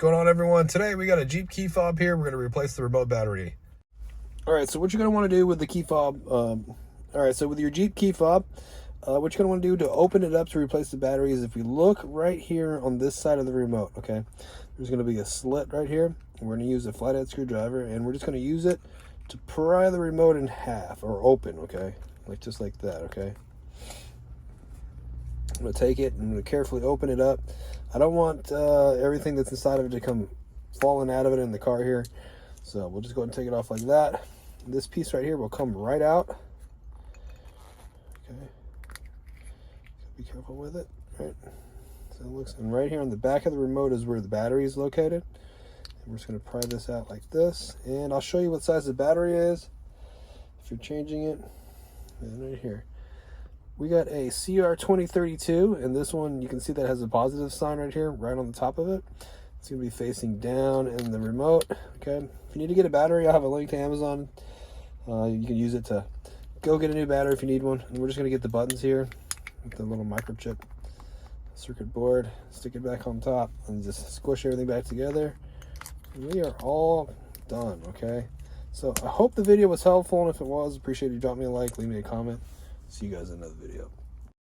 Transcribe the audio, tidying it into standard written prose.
going on, everyone? Today we got a Jeep key fob here. We're going to replace the remote battery. Alright, so what you're going to want to do with the key fob, alright, so with your Jeep key fob, what you're going to want to do to open it up to replace the battery is if you look right here on this side of the remote, okay, there's going to be a slit right here. We're going to use a flathead screwdriver, and we're just going to use it to pry the remote in half, or open, okay, like just like that, okay. I'm going to take it and I'm going to carefully open it up. I don't want everything that's inside of it to come falling out of it in the car here. So we'll just go ahead and take it off like that. This piece right here will come right out. Okay. Be careful with it. Right. So it looks, and right here on the back of the remote is where the battery is located. And we're just going to pry this out like this. And I'll show you what size the battery is if you're changing it. And right here. We got a CR2032, and this one, you can see that has a positive sign right here, right on the top of it. It's going to be facing down in the remote, okay? If you need to get a battery, I'll have a link to Amazon. You can use it to go get a new battery if you need one. And we're just going to get the buttons here with the little microchip circuit board, stick it back on top, and just squish everything back together. And we are all done, okay? So I hope the video was helpful, and if it was, appreciate you dropping me a like, leave me a comment. See you guys in another video.